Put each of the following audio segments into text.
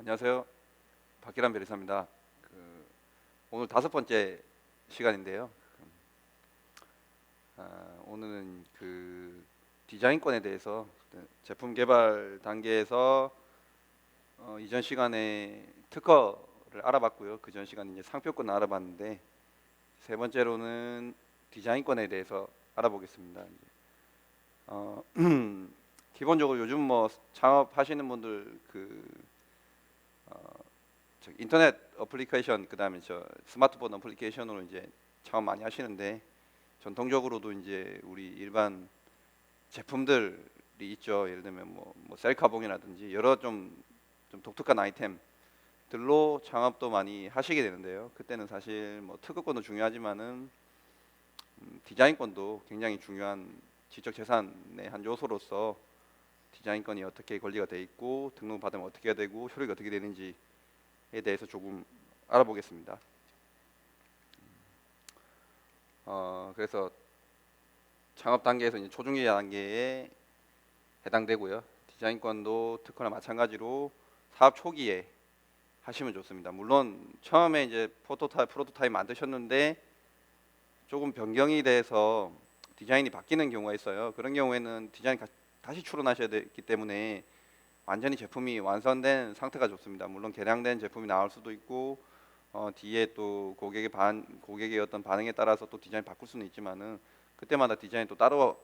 안녕하세요. 박기란 변리사입니다. 오늘 5번째 시간인데요. 오늘은 디자인권에 대해서 제품 개발 단계에서 이전 시간에 특허를 알아봤고요. 그전 시간에 이제 상표권을 알아봤는데, 세 번째로는 디자인권에 대해서 알아보겠습니다. 어, 기본적으로 요즘 뭐 창업하시는 분들 인터넷 어플리케이션, 그다음에 스마트폰 어플리케이션으로 이제 창업 많이 하시는데, 전통적으로도 이제 우리 일반 제품들이 있죠. 예를 들면 뭐 셀카봉이라든지 여러 좀 독특한 아이템들로 창업도 많이 하시게 되는데요. 그때는 사실 뭐 특허권도 중요하지만은 디자인권도 굉장히 중요한 지적 재산의 한 요소로서, 디자인권이 어떻게 권리가 돼 있고 등록 받으면 어떻게 해야 되고 효력이 어떻게 되는지에 대해서 조금 알아보겠습니다. 그래서 창업 단계에서 이제 초중기 단계에 해당되고요. 디자인권도 특허나 마찬가지로 사업 초기에 하시면 좋습니다. 물론 처음에 이제 프로토타입 만드셨는데 조금 변경이 돼서 디자인이 바뀌는 경우가 있어요. 그런 경우에는 디자인 다시 출원하셔야 되기 때문에 완전히 제품이 완성된 상태가 좋습니다. 물론 개량된 제품이 나올 수도 있고 뒤에 또 고객의 어떤 반응에 따라서 또 디자인 바꿀 수는 있지만은, 그때마다 디자인 또 따로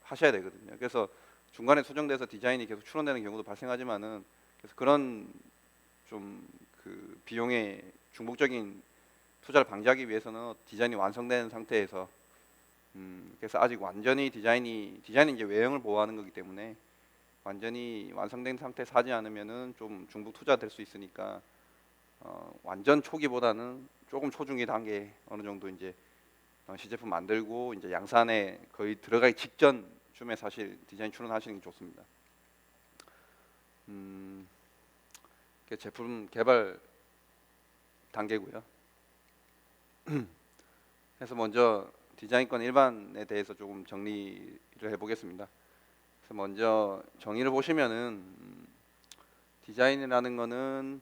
하셔야 되거든요. 그래서 중간에 수정돼서 디자인이 계속 출원되는 경우도 발생하지만은, 그래서 그런 좀 비용의 중복적인 투자를 방지하기 위해서는 디자인이 완성된 상태에서, 그래서 아직 완전히 디자인은 이제 외형을 보호하는 거기 때문에 완전히 완성된 상태에서 하지 않으면은 좀 중복 투자 될 수 있으니까, 완전 초기보다는 조금 초중기 단계 어느 정도 이제 시제품 만들고 이제 양산에 거의 들어가기 직전쯤에 사실 디자인 출원하시는 게 좋습니다. 그게 제품 개발 단계고요. 그래서 먼저 디자인권 일반에 대해서 조금 정리를 해보겠습니다. 그래서 먼저 정의를 보시면은, 디자인이라는 거는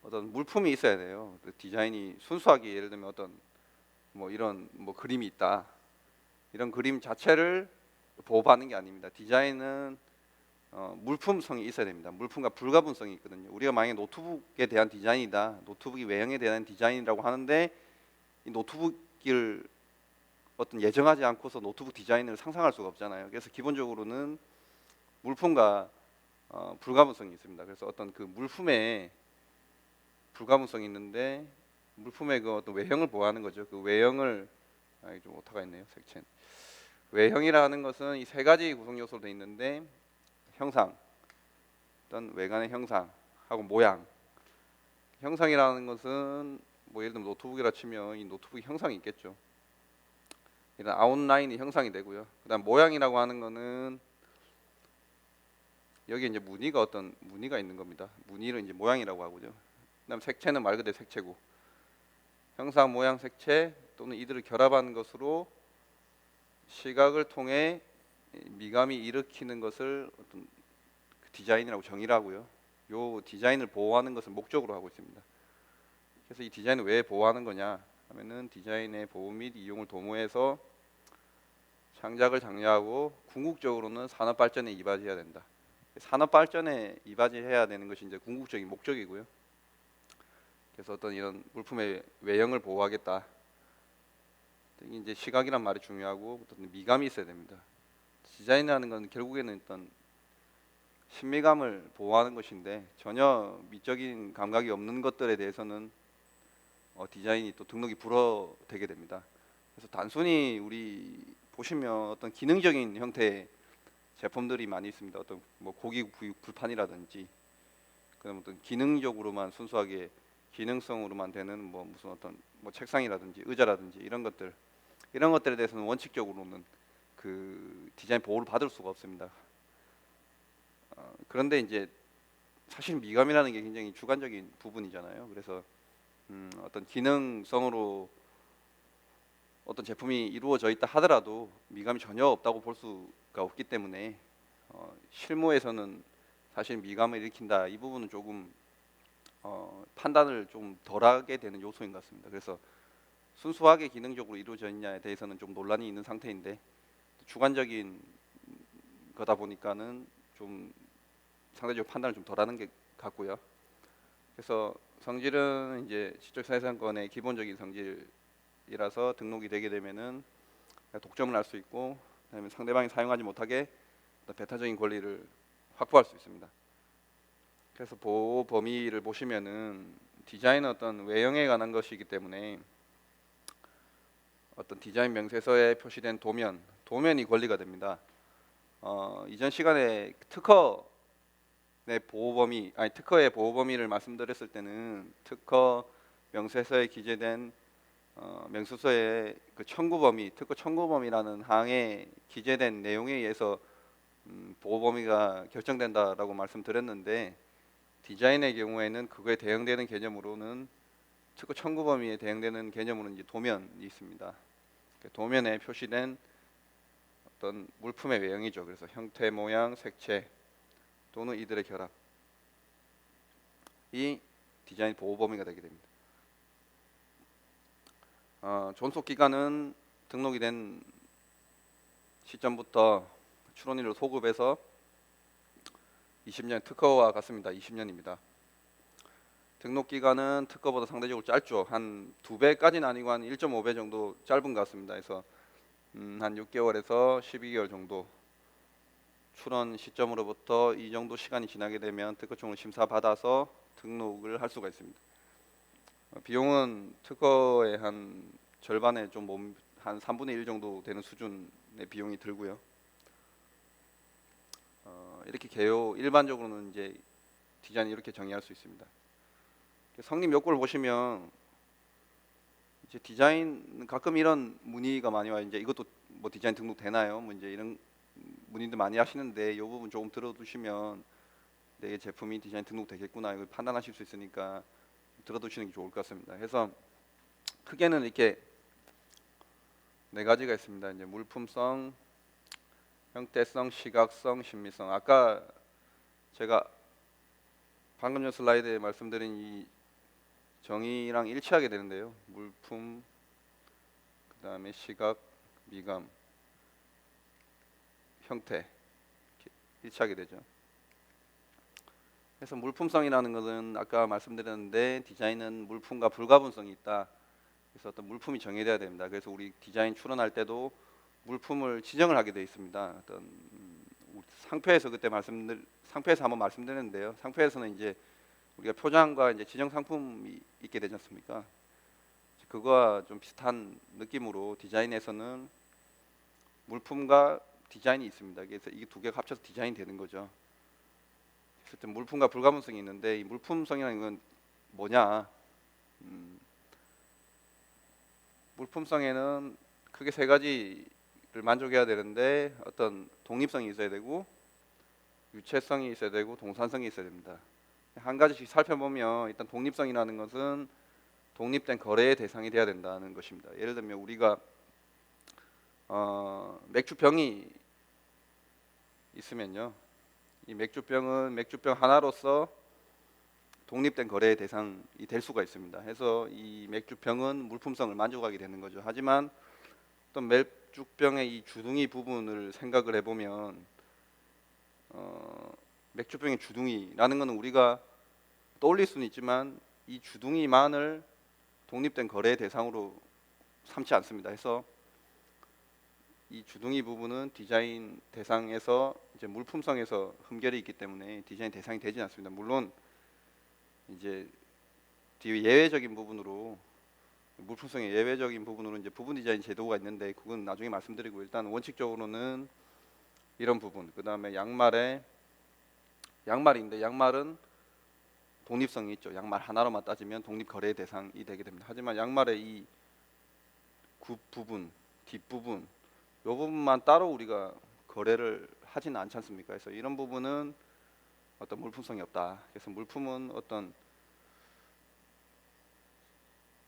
어떤 물품이 있어야 돼요. 디자인이 순수하게 예를 들면 어떤 뭐 이런 뭐 그림이 있다, 이런 그림 자체를 보호받는 게 아닙니다. 디자인은 물품성이 있어야 됩니다. 물품과 불가분성이 있거든요. 우리가 만약에 노트북에 대한 디자인이다, 노트북이 외형에 대한 디자인이라고 하는데, 이 노트북을 어떤 예정하지 않고서 노트북 디자인을 상상할 수가 없잖아요. 그래서 기본적으로는 물품과 불가분성이 있습니다. 그래서 어떤 그 물품에 불가분성이 있는데, 물품의 그 어떤 외형을 보호하는 거죠. 그 외형을 좀 오타가 있네요. 색채. 외형이라는 것은 이 세 가지 구성 요소로 되어 있는데, 형상, 어떤 외관의 형상하고 모양. 형상이라는 것은 뭐 예를 들면 노트북이라 치면 이 노트북 형상이 있겠죠. 이런 아웃라인이 형상이 되고요. 그다음 모양이라고 하는 거는 여기 이제 어떤 무늬가 있는 겁니다. 무늬를 이제 모양이라고 하고요. 그다음 색채는 말 그대로 색채고, 형상, 모양, 색채 또는 이들을 결합한 것으로 시각을 통해 미감이 일으키는 것을 어떤 디자인이라고 정의를 하고요. 요 디자인을 보호하는 것을 목적으로 하고 있습니다. 그래서 이 디자인을 왜 보호하는 거냐 하면은, 디자인의 보호 및 이용을 도모해서 창작을 장려하고 궁극적으로는 산업 발전에 이바지해야 된다. 산업 발전에 이바지해야 되는 것이 이제 궁극적인 목적이고요. 그래서 어떤 이런 물품의 외형을 보호하겠다. 이제 시각이란 말이 중요하고 어떤 미감이 있어야 됩니다. 디자인이라는 건 결국에는 어떤 신미감을 보호하는 것인데, 전혀 미적인 감각이 없는 것들에 대해서는 디자인이 또 등록이 불허되게 됩니다. 그래서 단순히 우리 보시면 어떤 기능적인 형태의 제품들이 많이 있습니다. 어떤 뭐 고기 구이 불판이라든지, 그다음 어떤 기능적으로만 순수하게 기능성으로만 되는 뭐 무슨 어떤 뭐 책상이라든지 의자라든지 이런 것들에 대해서는 원칙적으로는 그 디자인 보호를 받을 수가 없습니다. 그런데 이제 사실 미감이라는 게 굉장히 주관적인 부분이잖아요. 그래서 어떤 기능성으로 어떤 제품이 이루어져 있다 하더라도 미감이 전혀 없다고 볼 수가 없기 때문에, 실무에서는 사실 미감을 일으킨다, 이 부분은 조금 판단을 좀 덜하게 되는 요소인 것 같습니다. 그래서 순수하게 기능적으로 이루어져 있냐에 대해서는 좀 논란이 있는 상태인데 주관적인 거다 보니까는 좀 상대적으로 판단을 좀 덜하는 게 같고요. 그래서 성질은 이제 지적사회상권의 기본적인 성질이라서 등록이 되게 되면은 독점을 할 수 있고, 그다음에 상대방이 사용하지 못하게 배타적인 권리를 확보할 수 있습니다. 그래서 보호 범위를 보시면은 디자인은 어떤 외형에 관한 것이기 때문에 어떤 디자인 명세서에 표시된 도면이 권리가 됩니다. 이전 시간에 특허의 보호 범위를 말씀드렸을 때는 특허 명세서에 기재된 명세서의 그 청구 범위, 특허 청구 범위라는 항에 기재된 내용에 의해서 보호 범위가 결정된다라고 말씀드렸는데, 디자인의 경우에는 그거에 대응되는 개념으로는 특허 청구 범위에 대응되는 개념으로는 이제 도면이 있습니다. 도면에 표시된 어떤 물품의 외형이죠. 그래서 형태, 모양, 색채 또는 이들의 결합, 이 디자인 보호 범위가 되게 됩니다. 존속 기간은 등록이 된 시점부터 출원일로 소급해서 20년, 특허와 같습니다. 20년입니다. 등록 기간은 특허보다 상대적으로 짧죠. 한 2배까지는 아니고 한 1.5배 정도 짧은 것 같습니다. 그래서 한 6개월에서 12개월 정도, 출원 시점으로부터 이 정도 시간이 지나게 되면 특허청을 심사받아서 등록을 할 수가 있습니다. 비용은 특허의 한 절반에 한 3분의 1 정도 되는 수준의 비용이 들고요. 이렇게 일반적으로는 이제 디자인을 이렇게 정의할 수 있습니다. 성립 요건을 보시면 이제 디자인 가끔 이런 문의가 많이 와요. 이제 이것도 뭐 디자인 등록 되나요? 뭐 이제 이런 문의들 많이 하시는데, 이 부분 조금 들어두시면 내 제품이 디자인 등록 되겠구나 이걸 판단하실 수 있으니까 들어두시는 게 좋을 것 같습니다. 그래서 크게는 이렇게 4가지가 있습니다. 이제 물품성, 형태성, 시각성, 심미성. 아까 제가 방금 전 슬라이드에 말씀드린 이 정의랑 일치하게 되는데요. 물품, 그 다음에 시각, 미감, 형태 이렇게 일치하게 되죠. 그래서 물품성이라는 것은 아까 말씀드렸는데, 디자인은 물품과 불가분성이 있다. 그래서 어떤 물품이 정해져야 됩니다. 그래서 우리 디자인 출원할 때도 물품을 지정을 하게 되어 있습니다. 어떤 상표에서 상표에서 한번 말씀드렸는데요. 상표에서는 이제 우리가 표장과 이제 지정 상품이 있게 되지 않습니까? 그거와 좀 비슷한 느낌으로 디자인에서는 물품과 디자인이 있습니다. 그래서 이게 두 개가 합쳐서 디자인이 되는 거죠. 그래서 물품과 불가분성이 있는데, 이 물품성이라는 건 뭐냐? 물품성에는 크게 3가지를 만족해야 되는데, 어떤 독립성이 있어야 되고, 유체성이 있어야 되고, 동산성이 있어야 됩니다. 한 가지씩 살펴보면, 일단 독립성이라는 것은 독립된 거래의 대상이 돼야 된다는 것입니다. 예를 들면 우리가 맥주병이 있으면요, 이 맥주병은 맥주병 하나로서 독립된 거래의 대상이 될 수가 있습니다. 해서 이 맥주병은 물품성을 만족하게 되는 거죠. 하지만 또 맥주병의 이 주둥이 부분을 생각을 해보면 맥주병의 주둥이라는 것은 우리가 떠올릴 수는 있지만 이 주둥이만을 독립된 거래의 대상으로 삼지 않습니다. 해서 이 주둥이 부분은 디자인 대상에서 이제 물품성에서 흠결이 있기 때문에 디자인 대상이 되지 않습니다. 물론 이제 예외적인 부분으로, 물품성의 예외적인 부분으로 이제 부분 디자인 제도가 있는데, 그건 나중에 말씀드리고, 일단 원칙적으로는 이런 부분, 그 다음에 양말인데 양말은 독립성이 있죠. 양말 하나로만 따지면 독립 거래의 대상이 되게 됩니다. 하지만 양말의 이 부분, 뒷부분, 이 부분만 따로 우리가 거래를 하지는 않지 않습니까? 그래서 이런 부분은 어떤 물품성이 없다. 그래서 물품은 어떤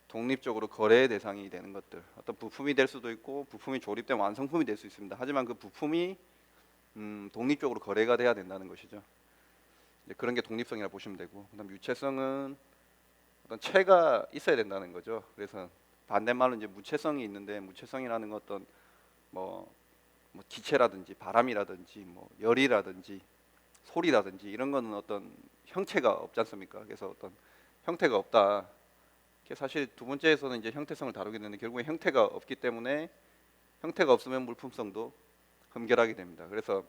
독립적으로 거래의 대상이 되는 것들, 어떤 부품이 될 수도 있고 부품이 조립된 완성품이 될 수 있습니다. 하지만 그 부품이 독립적으로 거래가 돼야 된다는 것이죠. 그런 게 독립성이라 보시면 되고, 그다음 유체성은 어떤 체가 있어야 된다는 거죠. 그래서 반대말로 이제 무체성이 있는데, 무체성이라는 건 어떤 뭐, 기체라든지 바람이라든지 뭐 열이라든지 소리라든지 이런 거는 어떤 형체가 없지 않습니까? 그래서 어떤 형태가 없다. 사실 두 번째에서는 이제 형태성을 다루게 되는데, 결국에 형태가 없기 때문에 형태가 없으면 물품성도 흠결하게 됩니다. 그래서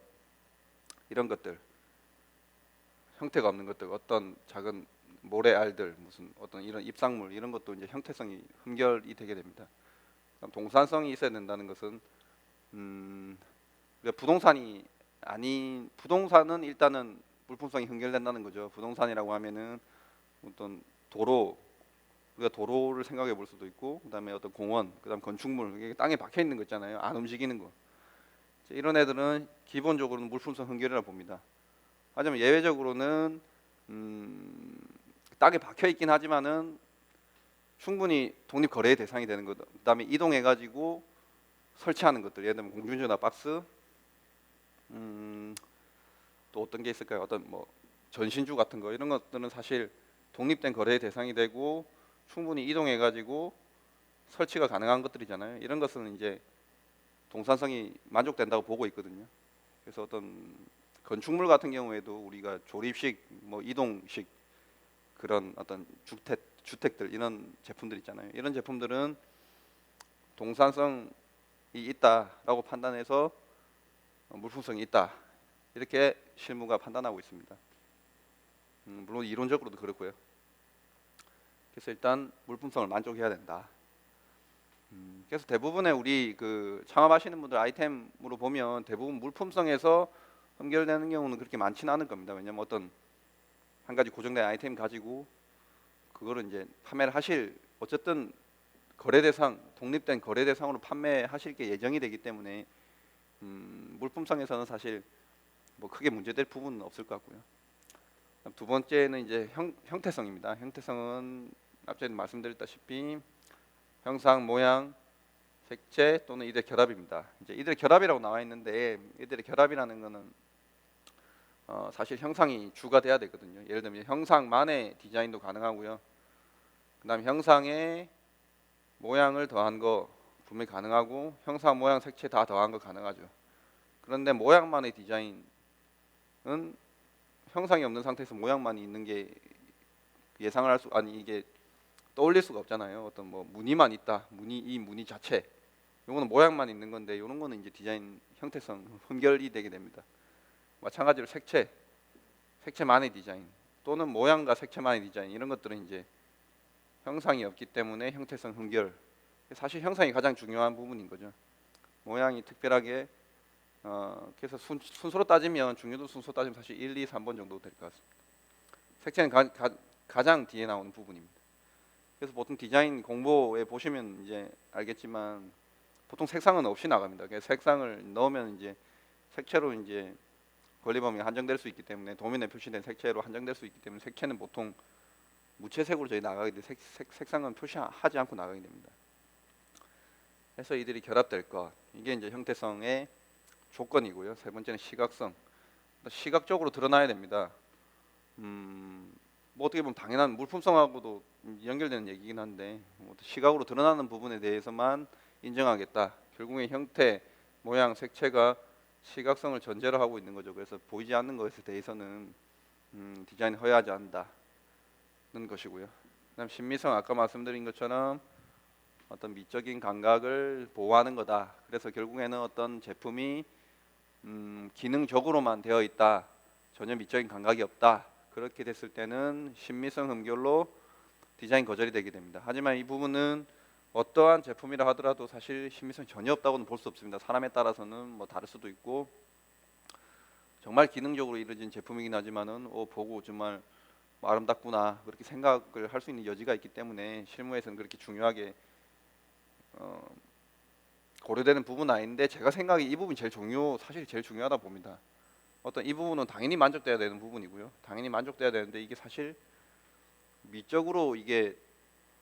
이런 것들, 형태가 없는 것들, 어떤 작은 모래알들, 무슨 어떤 이런 입상물 이런 것도 이제 형태성이 흠결이 되게 됩니다. 동산성이 있어야 된다는 것은 우리가 부동산이 아닌, 부동산은 일단은 물품성이 흠결된다는 거죠. 부동산이라고 하면은 어떤 도로, 우리가 도로를 생각해 볼 수도 있고, 그다음에 어떤 공원, 그다음 건축물, 이게 땅에 박혀 있는 거 있잖아요. 안 움직이는 거. 이런 애들은 기본적으로는 물품성 흠결이라고 봅니다. 하지만 예외적으로는 땅에 박혀 있긴 하지만은 충분히 독립 거래의 대상이 되는 것. 그다음에 이동해 가지고 설치하는 것들, 예를 들면 공중전화 박스, 또 어떤 게 있을까요? 어떤 뭐 전신주 같은 거, 이런 것들은 사실 독립된 거래의 대상이 되고 충분히 이동해 가지고 설치가 가능한 것들이잖아요. 이런 것은 이제 동산성이 만족된다고 보고 있거든요. 그래서 어떤 건축물 같은 경우에도 우리가 조립식, 뭐 이동식 그런 어떤 주택들 이런 제품들 있잖아요. 이런 제품들은 동산성이 있다라고 판단해서 물품성이 있다, 이렇게 실무가 판단하고 있습니다. 물론 이론적으로도 그렇고요. 그래서 일단 물품성을 만족해야 된다. 그래서 대부분의 우리 그 창업하시는 분들 아이템으로 보면 대부분 물품성에서 흠결되는 경우는 그렇게 많지는 않을 겁니다. 왜냐면 어떤 한 가지 고정된 아이템 가지고 그거를 이제 판매를 하실, 어쨌든 거래 대상, 독립된 거래 대상으로 판매하실 게 예정이 되기 때문에 물품성에서는 사실 뭐 크게 문제될 부분은 없을 것 같고요. 두 번째는 이제 형태성입니다. 형태성은 앞전에 말씀드렸다시피 형상, 모양, 색채 또는 이들의 결합입니다. 이제 이들의 결합이라고 나와 있는데, 이들의 결합이라는 것은 사실 형상이 주가 돼야 되거든요. 예를 들면 형상만의 디자인도 가능하고요. 그다음 형상에 모양을 더한 거 분명히 가능하고, 형상, 모양, 색채 다 더한 거 가능하죠. 그런데 모양만의 디자인은 형상이 없는 상태에서 모양만 있는 게 예상을 할 수, 아니 이게 떠올릴 수가 없잖아요. 어떤 뭐 무늬만 있다, 이 무늬 자체, 요거는 모양만 있는 건데, 요런 거는 이제 디자인 형태성 흠결이 되게 됩니다. 마찬가지로 색채만의 디자인 또는 모양과 색채만의 디자인, 이런 것들은 이제 형상이 없기 때문에 형태성 흠결. 사실 형상이 가장 중요한 부분인 거죠. 모양이 특별하게 그래서 순서로 따지면, 중요도 순서로 따지면 사실 1, 2, 3번 정도 될 것 같습니다. 색채는 가장 뒤에 나오는 부분입니다. 그래서 보통 디자인 공부에 보시면 이제 알겠지만 보통 색상은 없이 나갑니다. 그래서 색상을 넣으면 이제 색채로 이제 권리 범위가 한정될 수 있기 때문에, 도면에 표시된 색채로 한정될 수 있기 때문에 색채는 보통 무채색으로 저희 나가게 돼, 색상은 표시하지 않고 나가게 됩니다. 그래서 이들이 결합될 것, 이게 이제 형태성의 조건이고요. 세 번째는 시각성. 시각적으로 드러나야 됩니다. 뭐 어떻게 보면 당연한 물품성하고도 연결되는 얘기긴 한데, 시각으로 드러나는 부분에 대해서만 인정하겠다. 결국에 형태, 모양, 색채가 시각성을 전제로 하고 있는 거죠. 그래서 보이지 않는 것에 대해서는 디자인 허용하지 않는다는 것이고요. 그다음 신미성, 아까 말씀드린 것처럼 어떤 미적인 감각을 보호하는 거다. 그래서 결국에는 어떤 제품이 기능적으로만 되어 있다, 전혀 미적인 감각이 없다, 그렇게 됐을 때는 신미성 흠결로 디자인 거절이 되게 됩니다. 하지만 이 부분은 어떠한 제품이라 하더라도 사실 신미성이 전혀 없다고는 볼 수 없습니다. 사람에 따라서는 뭐 다를 수도 있고, 정말 기능적으로 이루어진 제품이긴 하지만은 보고 정말 아름답구나, 그렇게 생각을 할 수 있는 여지가 있기 때문에 실무에서는 그렇게 중요하게 고려되는 부분은 아닌데, 제가 생각에 이 부분이 사실 제일 중요하다 봅니다. 어떤 이 부분은 당연히 만족돼야 되는 부분이고요. 당연히 만족돼야 되는데, 이게 사실 미적으로 이게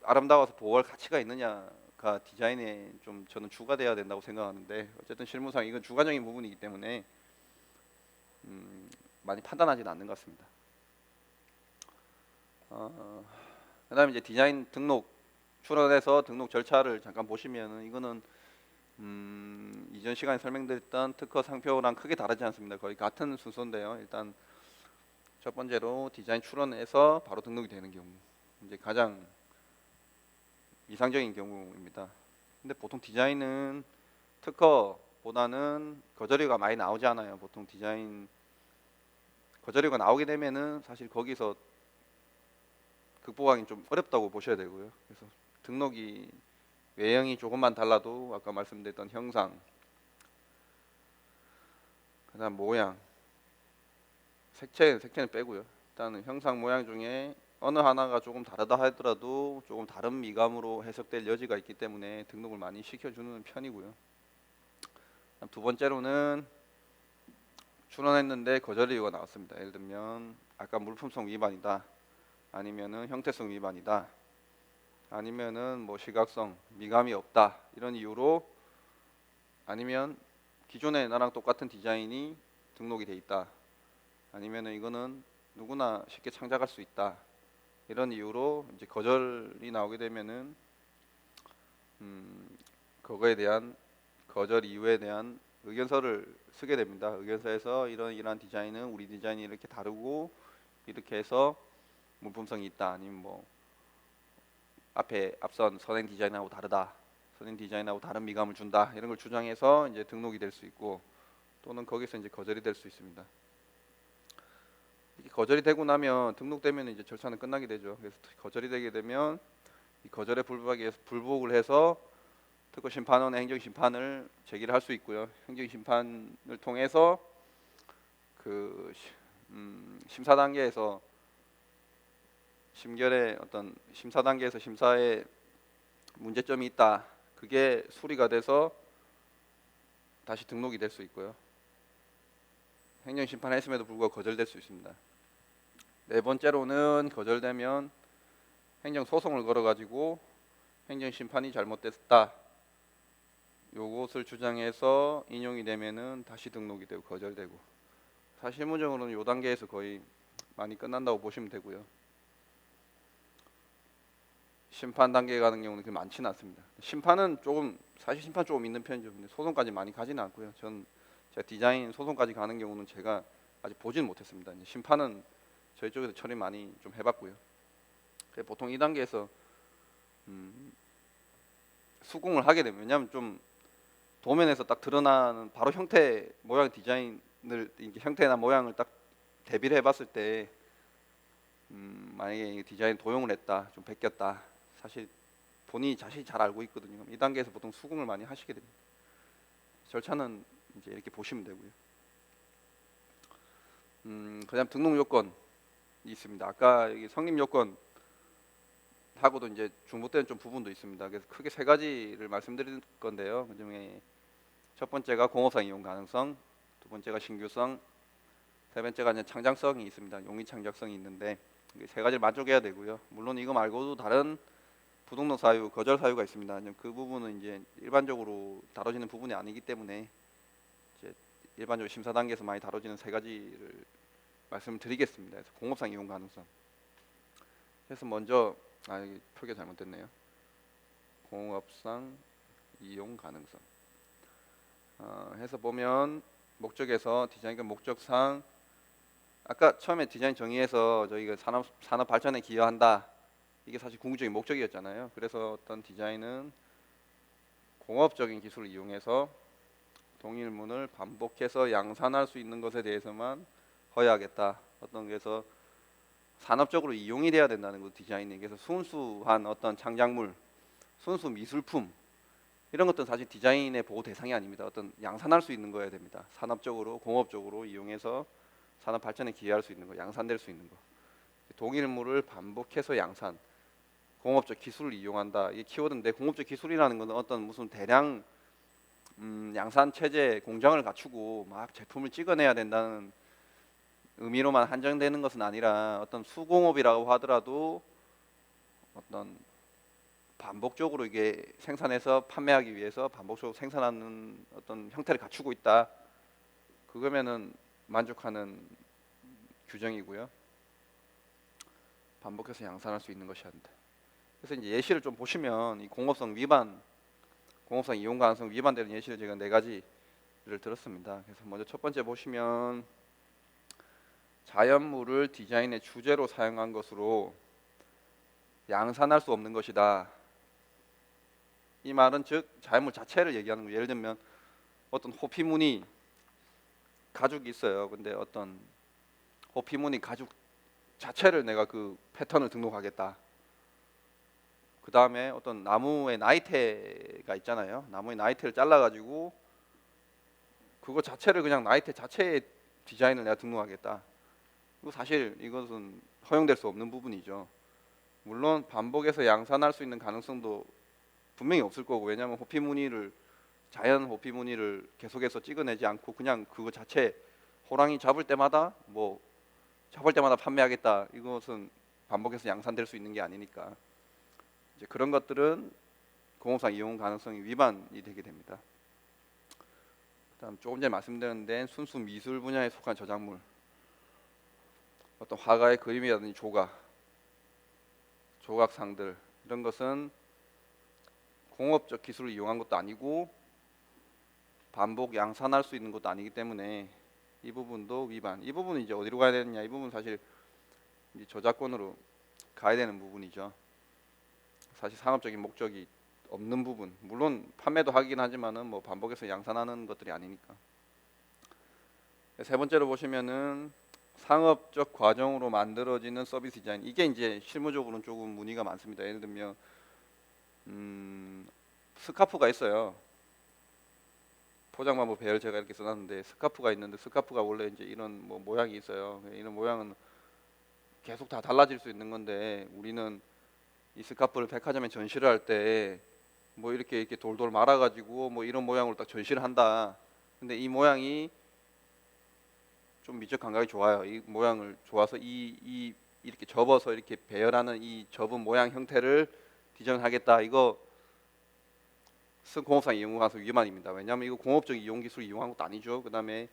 아름다워서 보호할 가치가 있느냐가 디자인에 좀 저는 주가 돼야 된다고 생각하는데, 어쨌든 실무상 이건 주관적인 부분이기 때문에 많이 판단하지는 않는 것 같습니다. 그다음에 이제 디자인 등록 출원해서 등록 절차를 잠깐 보시면은 이거는 이전 시간에 설명드렸던 특허 상표랑 크게 다르지 않습니다. 거의 같은 순서인데요. 일단 첫 번째로 디자인 출원해서 바로 등록이 되는 경우, 이제 가장 이상적인 경우입니다. 근데 보통 디자인은 특허보다는 거저료가 많이 나오지 않아요. 보통 디자인 거저료가 나오게 되면은 사실 거기서 극복하기 좀 어렵다고 보셔야 되고요. 그래서 등록이 외형이 조금만 달라도 아까 말씀드렸던 형상, 그다음 모양, 색채는 빼고요. 일단은 형상 모양 중에 어느 하나가 조금 다르다 하더라도 조금 다른 미감으로 해석될 여지가 있기 때문에 등록을 많이 시켜주는 편이고요. 두 번째로는 출원했는데 거절 이유가 나왔습니다. 예를 들면 아까 물품성 위반이다, 아니면은 형태성 위반이다, 아니면은 뭐 시각성 미감이 없다 이런 이유로, 아니면 기존에 나랑 똑같은 디자인이 등록이 돼 있다, 아니면은 이거는 누구나 쉽게 창작할 수 있다 이런 이유로 이제 거절이 나오게 되면은 그거에 대한 거절 이유에 대한 의견서를 쓰게 됩니다. 의견서에서 이러한 디자인은 우리 디자인이 이렇게 다르고 이렇게 해서 물품성이 있다, 아니면 뭐 앞선 선행 디자인하고 다르다, 선행 디자인하고 다른 미감을 준다 이런 걸 주장해서 이제 등록이 될 수 있고, 또는 거기서 이제 거절이 될 수 있습니다. 이렇게 거절이 되고 나면 등록되면 이제 절차는 끝나게 되죠. 그래서 거절이 되게 되면 이 거절에 불복하기 위해서 불복을 해서 특허심판원의 행정심판을 제기를 할 수 있고요. 행정심판을 통해서 그 심사 단계에서 심결의 어떤 심사 단계에서 심사에 문제점이 있다, 그게 수리가 돼서 다시 등록이 될 수 있고요. 행정심판 했음에도 불구하고 거절될 수 있습니다. 네 번째로는 거절되면 행정소송을 걸어가지고 행정심판이 잘못됐다 요것을 주장해서 인용이 되면은 다시 등록이 되고 거절되고, 사실 실무적으로는 요 단계에서 거의 많이 끝난다고 보시면 되고요. 심판 단계에 가는 경우는 그렇게 많지는 않습니다. 심판은 사실 심판 조금 있는 편이죠. 근데 소송까지 많이 가지는 않고요. 제가 디자인 소송까지 가는 경우는 제가 아직 보지는 못했습니다. 이제 심판은 저희 쪽에서 처리 많이 좀 해봤고요. 보통 이 단계에서 수긍을 하게 되면, 왜냐하면 좀 도면에서 딱 드러나는 바로 형태, 모양, 디자인을 이게 형태나 모양을 딱 대비를 해봤을 때 만약에 디자인 도용을 했다, 좀 베꼈다, 사실 본인이 자신이 잘 알고 있거든요. 이 단계에서 보통 수긍을 많이 하시게 됩니다. 절차는 이제 이렇게 보시면 되고요. 그다음 등록 요건이 있습니다. 아까 여기 성립 요건 하고도 이제 중복되는 좀 부분도 있습니다. 그래서 크게 세 가지를 말씀드릴 건데요. 그중에 첫 번째가 공업상 이용 가능성, 두 번째가 신규성, 세 번째가 이제 창작성이 있습니다. 용이 창작성이 있는데 세 가지를 만족해야 되고요. 물론 이거 말고도 다른 부등록 사유, 거절 사유가 있습니다. 그 부분은 이제 일반적으로 다뤄지는 부분이 아니기 때문에 이제 일반적으로 심사 단계에서 많이 다뤄지는 세 가지를 말씀을 드리겠습니다. 그래서 공업상 이용 가능성. 그래서 먼저 이게 표기가 잘못됐네요. 공업상 이용 가능성. 해서 보면 목적에서 디자인과 목적상, 아까 처음에 디자인 정의에서 저희가 산업 발전에 기여한다, 이게 사실 궁극적인 목적이었잖아요. 그래서 어떤 디자인은 공업적인 기술을 이용해서 동일문을 반복해서 양산할 수 있는 것에 대해서만 허용하겠다. 어떤 게서 산업적으로 이용이 돼야 된다는 것, 디자인에. 그래서 순수한 어떤 창작물, 순수 미술품 이런 것들은 사실 디자인의 보호 대상이 아닙니다. 어떤 양산할 수 있는 거여야 됩니다. 산업적으로, 공업적으로 이용해서 산업 발전에 기여할 수 있는 거, 양산될 수 있는 거. 동일물을 반복해서 양산, 공업적 기술을 이용한다. 이게 키워드인데, 공업적 기술이라는 것은 어떤 무슨 대량 양산 체제, 공장을 갖추고 막 제품을 찍어내야 된다는 의미로만 한정되는 것은 아니라, 어떤 수공업이라고 하더라도 어떤 반복적으로 이게 생산해서 판매하기 위해서 반복적으로 생산하는 어떤 형태를 갖추고 있다. 그거면은 만족하는 규정이고요. 반복해서 양산할 수 있는 것이 한다. 그래서 이제 예시를 좀 보시면 이 공업성 위반, 공업성 이용 가능성 위반되는 예시를 제가 4가지를 들었습니다. 그래서 먼저 첫 번째 보시면 자연물을 디자인의 주제로 사용한 것으로 양산할 수 없는 것이다. 이 말은 즉 자연물 자체를 얘기하는 거예요. 예를 들면 어떤 호피무늬 가죽이 있어요. 근데 어떤 호피무늬 가죽 자체를 내가 그 패턴을 등록하겠다. 그 다음에 어떤 나무의 나이테가 있잖아요. 나무의 나이테를 잘라가지고 그거 자체를 그냥 나이테 자체의 디자인을 내가 등록하겠다. 이거 사실 이것은 허용될 수 없는 부분이죠. 물론 반복해서 양산할 수 있는 가능성도 분명히 없을 거고, 왜냐하면 호피무늬를 자연 호피무늬를 계속해서 찍어내지 않고 그냥 그거 자체 호랑이 잡을 때마다 판매하겠다. 이것은 반복해서 양산될 수 있는 게 아니니까 이제 그런 것들은 공업상 이용 가능성이 위반이 되게 됩니다. 그다음 조금 전에 말씀드린 데는 순수 미술 분야에 속한 저작물, 어떤 화가의 그림이라든지 조각상들 이런 것은 공업적 기술을 이용한 것도 아니고 반복 양산할 수 있는 것도 아니기 때문에 이 부분도 위반. 이 부분은 이제 어디로 가야 되느냐? 이 부분은 사실 이제 저작권으로 가야 되는 부분이죠. 사실 상업적인 목적이 없는 부분. 물론 판매도 하긴 하지만은 뭐 반복해서 양산하는 것들이 아니니까. 세 번째로 보시면은 상업적 과정으로 만들어지는 서비스 디자인. 이게 이제 실무적으로는 조금 문의가 많습니다. 예를 들면 스카프가 있어요. 포장마법 배열 제가 이렇게 써놨는데 스카프가 있는데 스카프가 원래 이제 이런 뭐 모양이 있어요. 이런 모양은 계속 다 달라질 수 있는 건데 우리는 이 스카프를 백화점에 전시를 할 때 뭐 이렇게 돌돌 말아가지고 뭐 이런 모양으로 딱 전시를 한다. 근데 이 모양이 좀 미적 감각이 좋아요. 이 모양을 좋아서 이렇게 접어서 이렇게 배열하는 이 접은 모양 형태를 디자인하겠다. 이거 공업상 이용 가능성 위반입니다. 왜냐하면 이거 공업적 이용 기술을 이용한 것도 아니죠. 그 다음에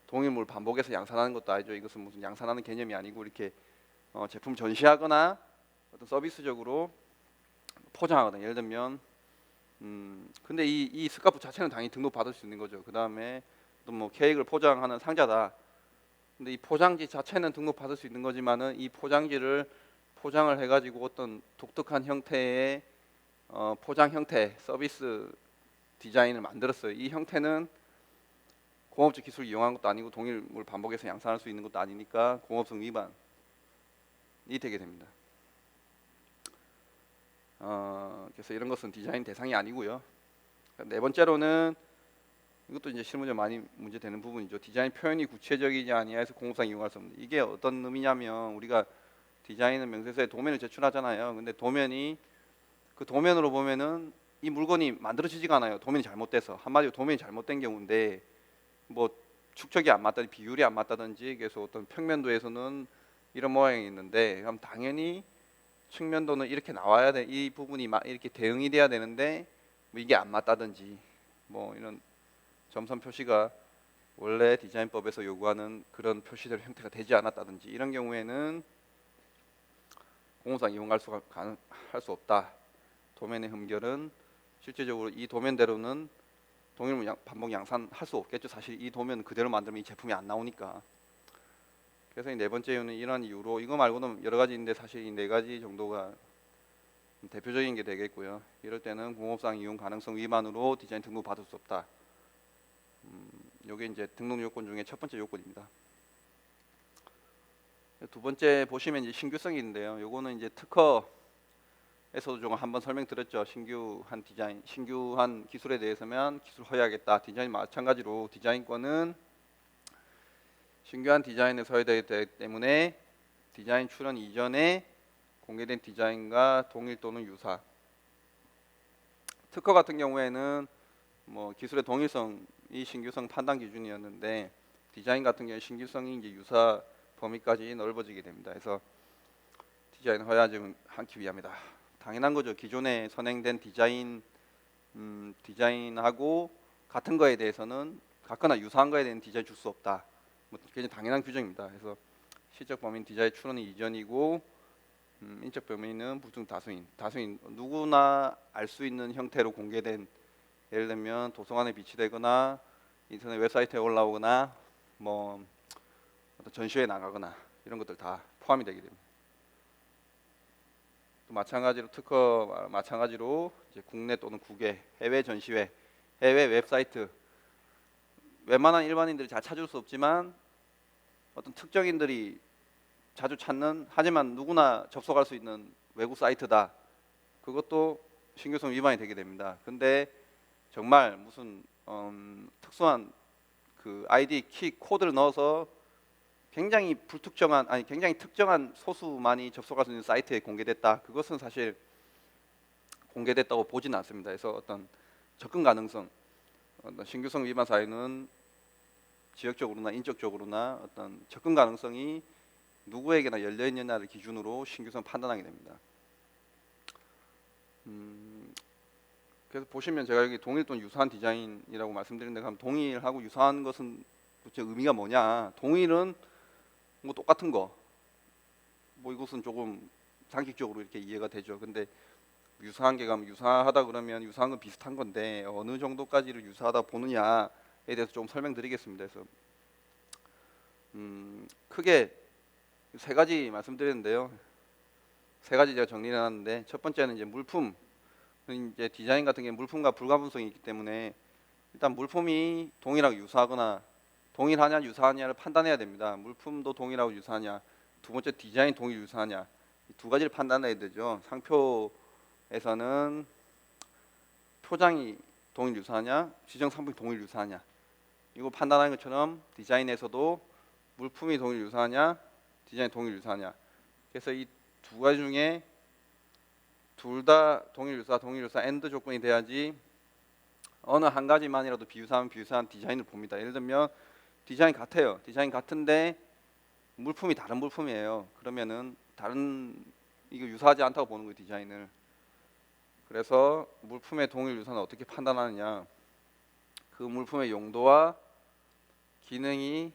동일물 반복해서 양산하는 것도 아니죠. 이것은 무슨 양산하는 개념이 아니고 이렇게 제품 전시하거나 어떤 서비스적으로 포장하거나, 예를 들면 근데 이 스카프 자체는 당연히 등록 받을 수 있는 거죠. 그 다음에 또 뭐 케이크를 포장하는 상자다. 근데 이 포장지 자체는 등록 받을 수 있는 거지만은 이 포장지를 포장을 해가지고 어떤 독특한 형태의 포장 형태, 서비스 디자인을 만들었어요. 이 형태는 공업적 기술을 이용한 것도 아니고 동일물 반복해서 양산할 수 있는 것도 아니니까 공업성 위반이 되게 됩니다. 그래서 이런 것은 디자인 대상이 아니고요. 네 번째로는 이것도 이제 실무적으로 많이 문제되는 부분이죠. 디자인 표현이 구체적이지 아니하여서 공업상 이용할 수 없는. 이게 어떤 의미냐면 우리가 디자인은 명세서에 도면을 제출하잖아요. 근데 도면이 그 도면으로 보면은 이 물건이 만들어지지가 않아요. 도면이 잘못돼서. 한마디로 도면이 잘못된 경우인데 뭐 축척이 안 맞다든지 비율이 안 맞다든지 그래서 어떤 평면도에서는 이런 모양이 있는데 그럼 당연히 측면도는 이렇게 나와야 돼. 이 부분이 이렇게 대응이 돼야 되는데 뭐 이게 안 맞다든지 뭐 이런 점선 표시가 원래 디자인법에서 요구하는 그런 표시들 형태가 되지 않았다든지 이런 경우에는 공업상 이용할 수 없다. 도면의 흠결은 실제적으로 이 도면대로는 동일물 반복 양산할 수 없겠죠. 사실 이 도면 그대로 만들면 이 제품이 안 나오니까. 그래서 이 네 번째 이유는 이런 이유로, 이거 말고는 여러 가지 있는데 사실 이 4가지 정도가 대표적인 게 되겠고요. 이럴 때는 공업상 이용 가능성 위반으로 디자인 등록 받을 수 없다. 이게 이제 등록 요건 중에 첫 번째 요건입니다. 두 번째 보시면 이제 신규성이 있는데요. 요거는 이제 특허에서도 좀 한번 설명드렸죠. 신규한 디자인, 신규한 기술에 대해서만 기술 허용하겠다. 디자인 마찬가지로 디자인권은 신규한 디자인에 소유되기 때문에 디자인 출원 이전에 공개된 디자인과 동일 또는 유사. 특허 같은 경우에는 뭐 기술의 동일성이 신규성 판단 기준이었는데 디자인 같은 경우에 신규성이 이제 유사 범위까지 넓어지게 됩니다. 그래서 디자인 허용을 하기 위함이다. 당연한 거죠. 기존에 선행된 디자인하고 같은 거에 대해서는 같거나 유사한 거에 대한 디자인 줄 수 없다. 뭐 굉장히 당연한 규정입니다. 그래서 시적 범위는 디자인 출원 이전이고 인적 범위는 불특정 다수인 누구나 알 수 있는 형태로 공개된, 예를 들면 도서관에 비치되거나 인터넷 웹사이트에 올라오거나 뭐 어떤 전시회에 나가거나 이런 것들 다 포함이 되게 됩니다. 또 마찬가지로 특허 마찬가지로 이제 국내 또는 국외 해외 전시회, 해외 웹사이트, 웬만한 일반인들이 잘 찾을 수 없지만 어떤 특정인들이 자주 찾는, 하지만 누구나 접속할 수 있는 외국 사이트다. 그것도 신규성 위반이 되게 됩니다. 근데 정말 무슨 특수한 그 아이디 키 코드를 넣어서 굉장히 불특정한, 아니 굉장히 특정한 소수만이 접속할 수 있는 사이트에 공개됐다. 그것은 사실 공개됐다고 보지는 않습니다. 그래서 어떤 접근 가능성, 어떤 신규성 위반 사유는 지역적으로나 인적적으로나 어떤 접근 가능성이 누구에게나 열려 있느냐를 기준으로 신규성 판단하게 됩니다. 그래서 보시면 제가 여기 동일 또는 유사한 디자인이라고 말씀드렸는데, 그럼 동일하고 유사한 것은 도대체 의미가 뭐냐? 동일은 뭐 똑같은 거, 뭐 이것은 조금 상식적으로 이렇게 이해가 되죠. 근데 유사한 게 가면, 유사하다 그러면 유사한 건 비슷한 건데 어느 정도까지를 유사하다 보느냐에 대해서 좀 설명드리겠습니다. 그래서 크게 세 가지 말씀드렸는데요. 세 가지 제가 정리를 해놨는데, 첫 번째는 이제 물품, 이제 디자인 같은 게 물품과 불가분성이 있기 때문에 일단 물품이 동일하고 유사하거나 동일하냐 유사하냐를 판단해야 됩니다. 물품도 동일하고 유사하냐, 두 번째 디자인 동일 유사하냐, 이 두 가지를 판단해야 되죠. 상표에서는 표장이 동일 유사하냐, 지정 상품이 동일 유사하냐, 이거 판단하는 것처럼 디자인에서도 물품이 동일 유사하냐, 디자인 동일 유사하냐. 그래서 이 두 가지 중에 둘 다 동일 유사, 엔드 조건이 돼야지 어느 한 가지만이라도 비유사하면 비유사한 디자인을 봅니다. 예를 들면 디자인 같아요. 디자인 같은데 물품이 다른 물품이에요. 그러면은 이거 유사하지 않다고 보는 거예요, 디자인을. 그래서 물품의 동일 유사는 어떻게 판단하느냐? 그 물품의 용도와 기능이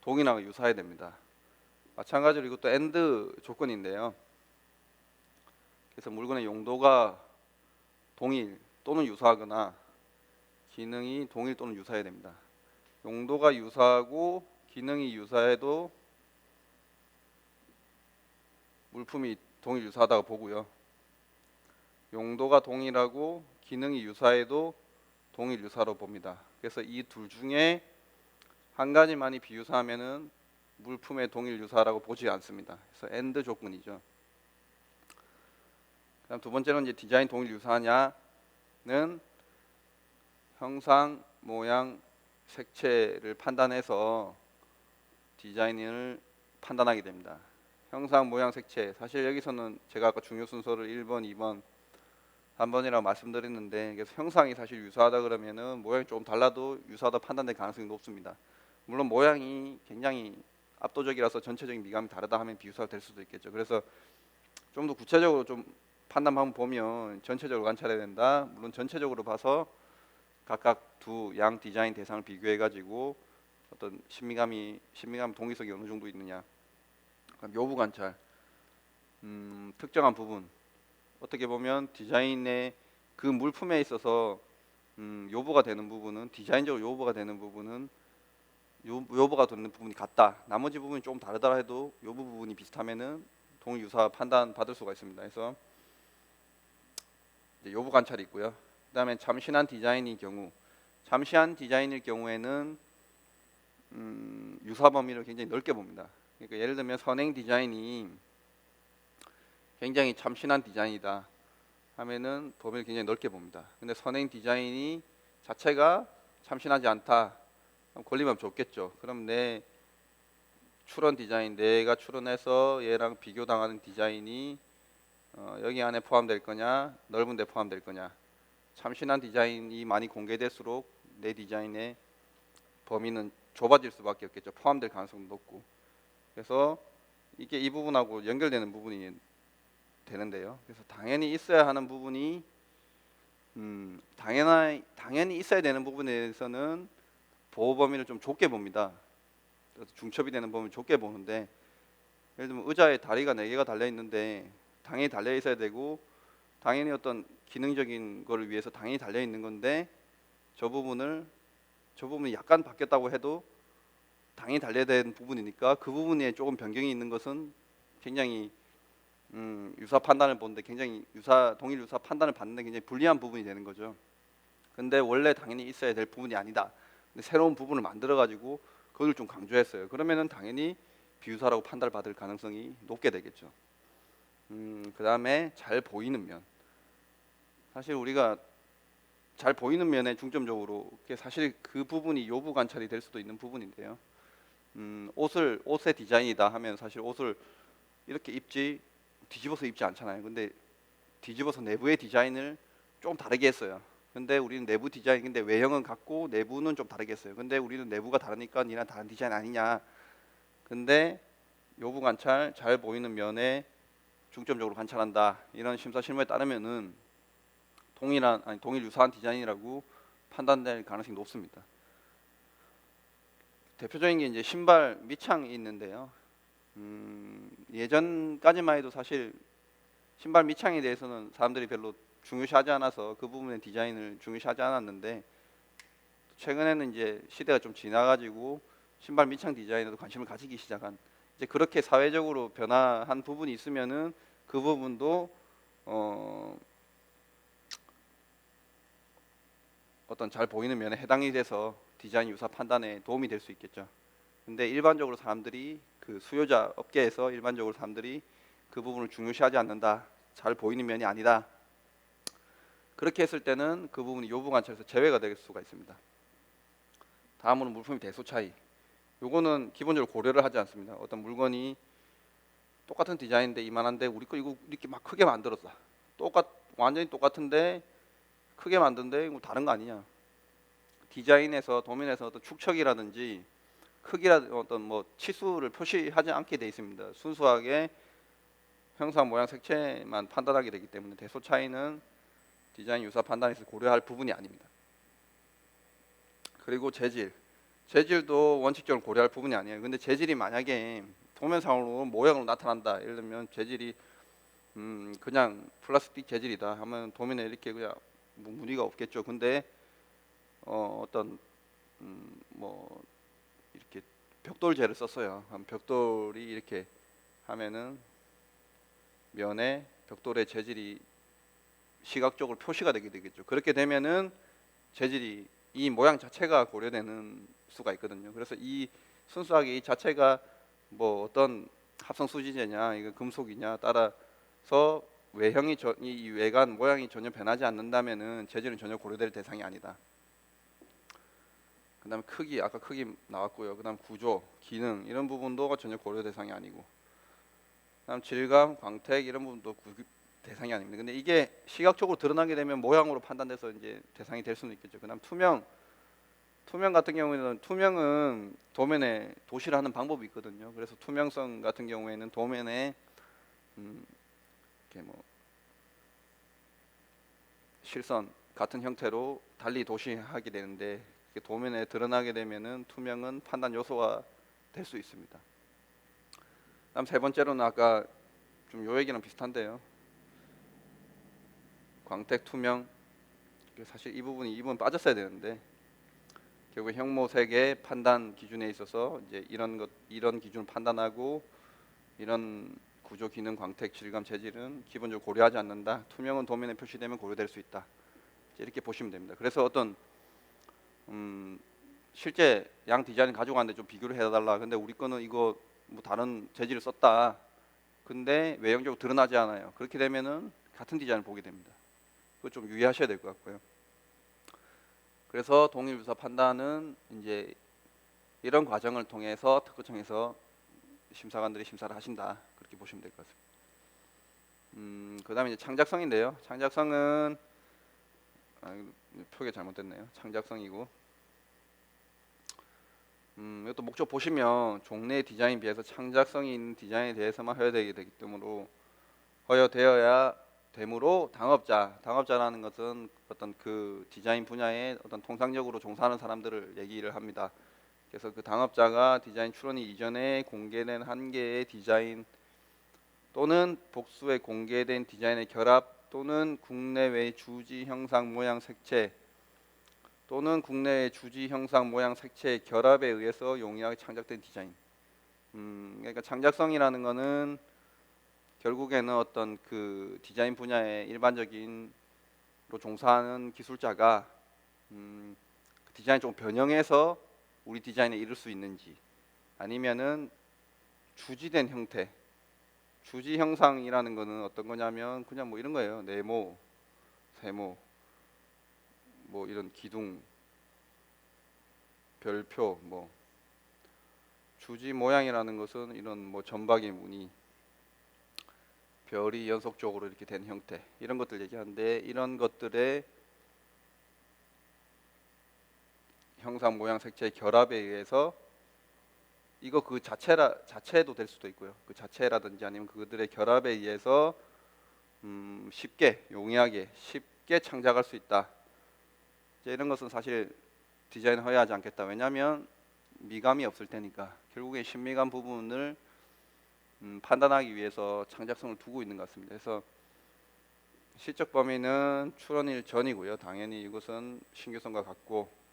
동일하고 유사해야 됩니다. 마찬가지로 이것도 엔드 조건인데요. 그래서 물건의 용도가 동일 또는 유사하거나 기능이 동일 또는 유사해야 됩니다. 용도가 유사하고 기능이 유사해도 물품이 동일 유사하다고 보고요. 용도가 동일하고 기능이 유사해도 동일 유사로 봅니다. 그래서 이 둘 중에 한 가지만이 비유사하면은 물품의 동일 유사라고 보지 않습니다. 그래서 엔드 조건이죠. 그다음 두 번째는 이제 디자인 동일 유사하냐는 형상, 모양, 색채를 판단해서 디자인을 판단하게 됩니다. 형상, 모양, 색채. 사실 여기서는 제가 아까 중요 순서를 1번, 2번, 3번이라고 말씀드렸는데, 그래서 형상이 사실 유사하다 그러면은 모양이 조금 달라도 유사하다 판단될 가능성이 높습니다. 물론 모양이 굉장히 압도적이라서 전체적인 미감이 다르다 하면 비유사가 될 수도 있겠죠. 그래서 좀 더 구체적으로 좀 판단 방법 보면 전체적으로 관찰해야 된다. 물론 전체적으로 봐서 각각 두 양 디자인 대상을 비교해 가지고 어떤 신미감 동의성이 어느 정도 있느냐. 그럼 요부 관찰. 특정한 부분, 어떻게 보면 디자인의 그 물품에 있어서 요구가 되는 부분은, 디자인적으로 요구가 되는 부분은 요구가 되는 부분이 같다. 나머지 부분이 조금 다르더라 해도 요구 부분이 비슷하면은 동일 유사 판단 받을 수가 있습니다. 그래서 이제 요구 관찰이 있고요. 그다음에 참신한 디자인의 경우, 참신한 디자인일 경우에는 유사 범위를 굉장히 넓게 봅니다. 그러니까 예를 들면 선행 디자인이 굉장히 참신한 디자인이다 하면은 범위를 굉장히 넓게 봅니다. 근데 선행 디자인이 자체가 참신하지 않다, 그럼 권리만 좁겠죠. 그럼 내 출원 디자인, 내가 출원해서 얘랑 비교당하는 디자인이 여기 안에 포함될 거냐, 넓은 데 포함될 거냐. 참신한 디자인이 많이 공개될수록 내 디자인의 범위는 좁아질 수밖에 없겠죠. 포함될 가능성도 높고. 그래서 이게 이 부분하고 연결되는 부분이 되는데요. 그래서 당연히 있어야 하는 부분이 당연히 있어야 되는 부분에 대해서는 보호 범위를 좀 좁게 봅니다. 그래서 중첩이 되는 범위를 좁게 보는데, 예를 들면 의자에 다리가 4개가 달려 있는데 당연히 달려 있어야 되고 당연히 어떤 기능적인 거를 위해서 당연히 달려 있는 건데 저 부분이 약간 바뀌었다고 해도 당연히 달려야 되는 부분이니까 그 부분에 조금 변경이 있는 것은 굉장히 유사 판단을 보는데 굉장히 동일 유사 판단을 받는데 굉장히 불리한 부분이 되는 거죠. 근데 원래 당연히 있어야 될 부분이 아니다. 근데 새로운 부분을 만들어 가지고 그걸 좀 강조했어요. 그러면은 당연히 비유사라고 판단을 받을 가능성이 높게 되겠죠. 그다음에 잘 보이는 면. 사실 우리가 잘 보이는 면에 중점적으로 사실 그 부분이 요구 관찰이 될 수도 있는 부분인데요. 옷의 디자인이다 하면 사실 옷을 이렇게 입지 뒤집어서 입지 않잖아요. 근데 뒤집어서 내부의 디자인을 좀 다르게 했어요. 근데 우리는 내부 디자인 근데 외형은 같고 내부는 좀 다르게 했어요. 근데 우리는 내부가 다르니까 니랑 다른 디자인 아니냐. 근데 요구 관찰 잘 보이는 면에 중점적으로 관찰한다. 이런 심사실무에 따르면은 동일 유사한 디자인이라고 판단될 가능성이 높습니다. 대표적인 게 이제 신발 밑창이 있는데요. 예전까지만 해도 사실 신발 밑창에 대해서는 사람들이 별로 중요시하지 않아서 그 부분의 디자인을 중요시하지 않았는데 최근에는 이제 시대가 좀 지나가지고 신발 밑창 디자인에도 관심을 가지기 시작한 이제 그렇게 사회적으로 변화한 부분이 있으면은 그 부분도 어떤 잘 보이는 면에 해당이 돼서 디자인 유사 판단에 도움이 될 수 있겠죠. 근데 일반적으로 사람들이 그 수요자 업계에서 일반적으로 사람들이 그 부분을 중요시하지 않는다. 잘 보이는 면이 아니다. 그렇게 했을 때는 그 부분이 요구 관찰에서 제외가 될 수가 있습니다. 다음으로 물품의 대소 차이. 요거는 기본적으로 고려를 하지 않습니다. 어떤 물건이 똑같은 디자인인데 이만한데 우리 거 이거 이렇게 막 크게 만들었다. 완전히 똑같은데 크게 만든데 이거 다른 거 아니냐. 디자인에서 도면에서 어떤 축척이라든지 크기라 어떤 뭐 치수를 표시하지 않게 돼 있습니다. 순수하게 형상, 모양, 색채만 판단하게 되기 때문에 대소 차이는 디자인 유사 판단에서 고려할 부분이 아닙니다. 그리고 재질도 원칙적으로 고려할 부분이 아니에요. 근데 재질이 만약에 도면상으로 모양으로 나타난다. 예를 들면 재질이 그냥 플라스틱 재질이다 하면 도면에 이렇게 그냥 뭐 무늬가 없겠죠. 근데 어떤 뭐 이렇게 벽돌재를 썼어요. 벽돌이 이렇게 하면은 면에 벽돌의 재질이 시각적으로 표시가 되게 되겠죠. 그렇게 되면은 재질이 이 모양 자체가 고려되는 수가 있거든요. 그래서 이 순수하게 이 자체가 뭐 어떤 합성 수지제냐, 이거 금속이냐 따라서 이 외관 모양이 전혀 변하지 않는다면은 재질은 전혀 고려될 대상이 아니다. 그다음에 크기, 아까 크기 나왔고요. 그다음 구조, 기능 이런 부분도 전혀 고려 대상이 아니고, 그다음 질감, 광택 이런 부분도 대상이 아닙니다. 근데 이게 시각적으로 드러나게 되면 모양으로 판단돼서 이제 대상이 될 수는 있겠죠. 그다음 투명 같은 경우에는 투명은 도면에 도시를 하는 방법이 있거든요. 그래서 투명성 같은 경우에는 도면에 이렇게 뭐 실선 같은 형태로 달리 도시하게 되는데 도면에 드러나게 되면은 투명은 판단 요소가 될 수 있습니다. 다음 세 번째로는 아까 좀 요 얘기랑 비슷한데요. 광택 투명, 사실 이 부분 빠졌어야 되는데 결국 형모색의 판단 기준에 있어서 이제 이런 기준을 판단하고 이런 구조, 기능, 광택, 질감, 재질은 기본적으로 고려하지 않는다. 투명은 도면에 표시되면 고려될 수 있다. 이렇게 보시면 됩니다. 그래서 어떤 실제 양 디자인 가지고 왔는데 좀 비교를 해달라. 근데 우리 거는 이거 뭐 다른 재질을 썼다. 근데 외형적으로 드러나지 않아요. 그렇게 되면은 같은 디자인을 보게 됩니다. 그거 좀 유의하셔야 될 것 같고요. 그래서 동일 유사 판단은 이제 이런 과정을 통해서 특허청에서 심사관들이 심사를 하신다. 그렇게 보시면 될 것 같습니다. 그다음에 이제 창작성인데요. 창작성은 표기 잘못됐네요. 창작성이고 이것도 목적 보시면 종래 디자인 비해서 창작성이 있는 디자인에 대해서만 허용되게 되기 때문에 허용되어야 되므로 당업자라는 것은 어떤 그 디자인 분야에 어떤 통상적으로 종사하는 사람들을 얘기를 합니다. 그래서 그 당업자가 디자인 출원일 이전에 공개된 한 개의 디자인 또는 복수의 공개된 디자인의 결합 또는 국내외 주지 형상 모양 색채 또는 국내외 주지 형상 모양 색채의 결합에 의해서 용이하게 창작된 디자인. 그러니까 창작성이라는 거는 결국에는 어떤 그 디자인 분야의 일반적인 로 종사하는 기술자가 디자인 좀 변형해서 우리 디자인에 이룰 수 있는지, 아니면은 주지된 형태, 주지 형상이라는 거는 어떤 거냐면 그냥 뭐 이런 거예요. 네모, 세모, 뭐 이런 기둥, 별표, 뭐 주지 모양이라는 것은 이런 뭐 점박이 무늬, 별이 연속적으로 이렇게 된 형태, 이런 것들 얘기하는데, 이런 것들의 형상 모양 색채의 결합에 의해서 이거 그 자체도 될 수도 있고요. 그 자체라든지 아니면 그들의 결합에 의해서 쉽게 용이하게 쉽게 창작할 수 있다. 이제 이런 것은 사실 디자인 허용하지 않겠다. 왜냐하면 미감이 없을 테니까. 결국에 신미감 부분을 판단하기 위해서 창작성을 두고 있는 것 같습니다. 그래서 시적 범위는 출원일 전이고요. 당연히 이것은 신규성과 같고,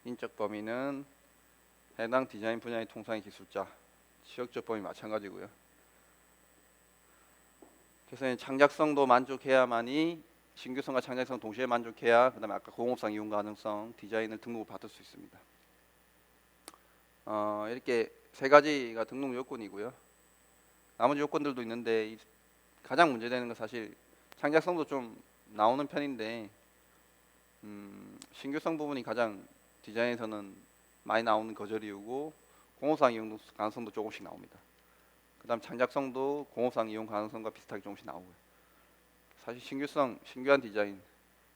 인적 범위는 해당 디자인 분야의 통상의 기술자, 지역적 범위 마찬가지고요. 그래서 창작성도 만족해야만이, 신규성과 창작성 동시에 만족해야 그다음에 아까 공업상 이용 가능성 디자인을 등록을 받을 수 있습니다. 이렇게 세 가지가 등록 요건이고요. 나머지 요건들도 있는데 가장 문제되는 건 사실 창작성도 좀 나오는 편인데 신규성 부분이 가장 디자인에서는 많이 나오는 거절 이유고, 공업상 이용 가능성도 조금씩 나옵니다. 그 다음 창작성도 공업상 이용 가능성과 비슷하게 조금씩 나오고요. 사실 신규성, 신규한 디자인,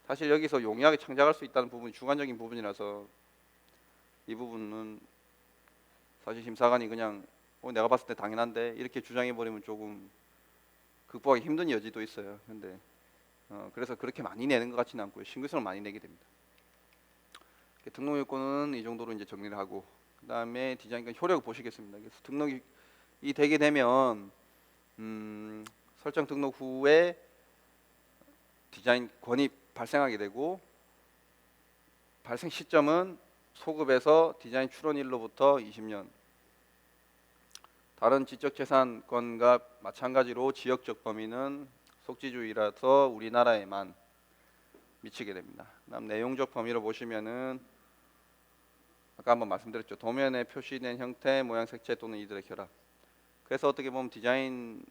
사실 여기서 용이하게 창작할 수 있다는 부분이 주관적인 부분이라서 이 부분은 사실 심사관이 그냥 내가 봤을 때 당연한데 이렇게 주장해버리면 조금 극복하기 힘든 여지도 있어요. 근데 그래서 그렇게 많이 내는 것 같지는 않고요. 신규성을 많이 내게 됩니다. 등록 요건은 이 정도로 이제 정리를 하고, 그 다음에 디자인과 효력을 보시겠습니다. 그래서 등록이 되게 되면 설정 등록 후에 디자인 권이 발생하게 되고, 발생 시점은 소급에서 디자인 출원일로부터 20년. 다른 지적재산권과 마찬가지로 지역적 범위는 속지주의라서 우리나라에만 미치게 됩니다. 그다음 내용적 범위로 보시면은 아까 한번 말씀드렸죠. 도면에 표시된 형태, 모양, 색채 또는 이들의 결합. 그래서 어떻게 보면 디자인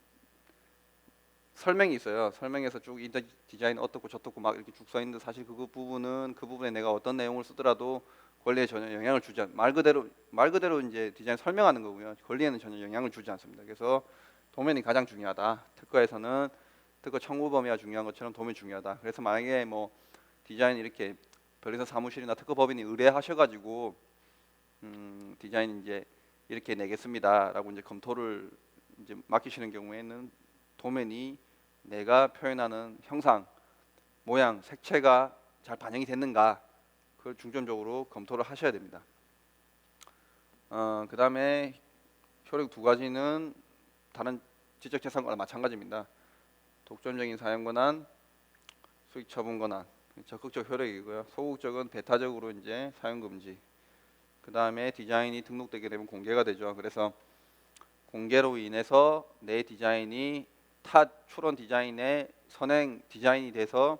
설명이 있어요. 설명에서 쭉 이 디자인 어떻고 저떻고 막 이렇게 쭉 써 있는데, 사실 그 부분에 내가 어떤 내용을 쓰더라도 권리에 전혀 영향을 주지 않. 말 그대로 이제 디자인 설명하는 거고요. 권리에는 전혀 영향을 주지 않습니다. 그래서 도면이 가장 중요하다. 특허에서는 특허 청구 범위가 중요한 것처럼 도면이 중요하다. 그래서 만약에 뭐 디자인 이렇게 변리사 사무실이나 특허법인이 의뢰하셔가지고 디자인 이제 이렇게 내겠습니다라고 이제 검토를 이제 맡기시는 경우에는 도면이 내가 표현하는 형상, 모양, 색채가 잘 반영이 됐는가, 그걸 중점적으로 검토를 하셔야 됩니다. 그 다음에 효력 두 가지는 다른 지적재산권과 마찬가지입니다. 독점적인 사용 권한, 수익 처분 권한, 적극적 효력이고요. 소극적은 배타적으로 이제 사용 금지. 그 다음에 디자인이 등록되게 되면 공개가 되죠. 그래서 공개로 인해서 내 디자인이 타 출원 디자인의 선행 디자인이 돼서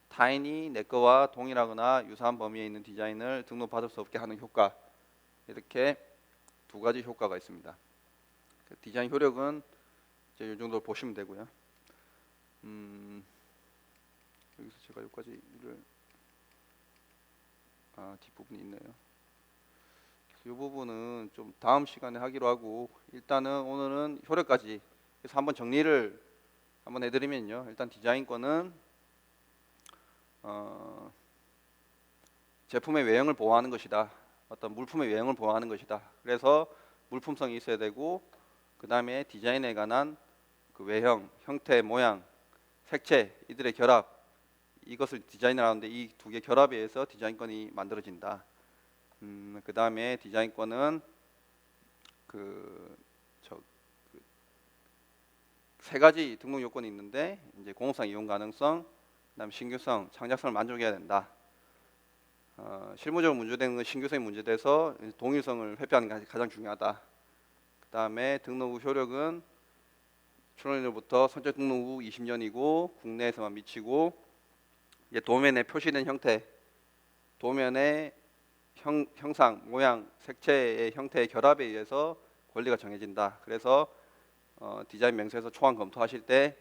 타인이 내 거와 동일하거나 유사한 범위에 있는 디자인을 등록받을 수 없게 하는 효과, 이렇게 두 가지 효과가 있습니다. 디자인 효력은 이제 이 정도 보시면 되고요. 여기서 제가 여기까지를 뒷부분이 있네요. 이 부분은 좀 다음 시간에 하기로 하고, 일단은 오늘은 효력까지 그래서 한번 정리를 한번 해드리면요. 일단 디자인권은 제품의 외형을 보호하는 것이다. 어떤 물품의 외형을 보호하는 것이다. 그래서 물품성이 있어야 되고, 그 다음에 디자인에 관한 그 외형, 형태, 모양, 색채 이들의 결합, 이것을 디자인을 하는데 이 두 개 결합에 의해서 디자인권이 만들어진다. 그 다음에 디자인권은 그 세 가지 등록 요건이 있는데 이제 공업상 이용 가능성, 그다음 신규성, 창작성을 만족해야 된다. 실무적으로 문제되는 건 신규성이 문제돼서 동일성을 회피하는 게 가장 중요하다. 그 다음에 등록 후 효력은 출원일로부터 선적 등록 후 20년이고 국내에서만 미치고 이제 도면에 표시된 형태, 도면의 형상, 모양, 색채의 형태의 결합에 의해서 권리가 정해진다. 그래서 디자인 명세서 초안 검토하실 때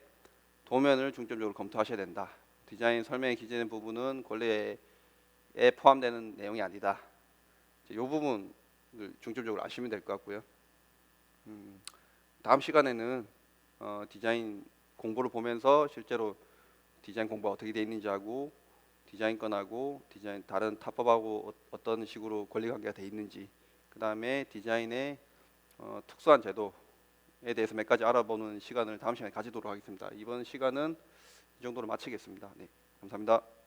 도면을 중점적으로 검토하셔야 된다. 디자인 설명에 기재된 부분은 권리에 포함되는 내용이 아니다. 이 부분을 중점적으로 아시면 될 것 같고요. 다음 시간에는 디자인 공부를 보면서 실제로 디자인 공부가 어떻게 되어 있는지 하고 디자인권하고 디자인 다른 타법하고 어떤 식으로 권리관계가 되어 있는지, 그 다음에 디자인의 특수한 제도에 대해서 몇 가지 알아보는 시간을 다음 시간에 가지도록 하겠습니다. 이번 시간은 이 정도로 마치겠습니다. 네, 감사합니다.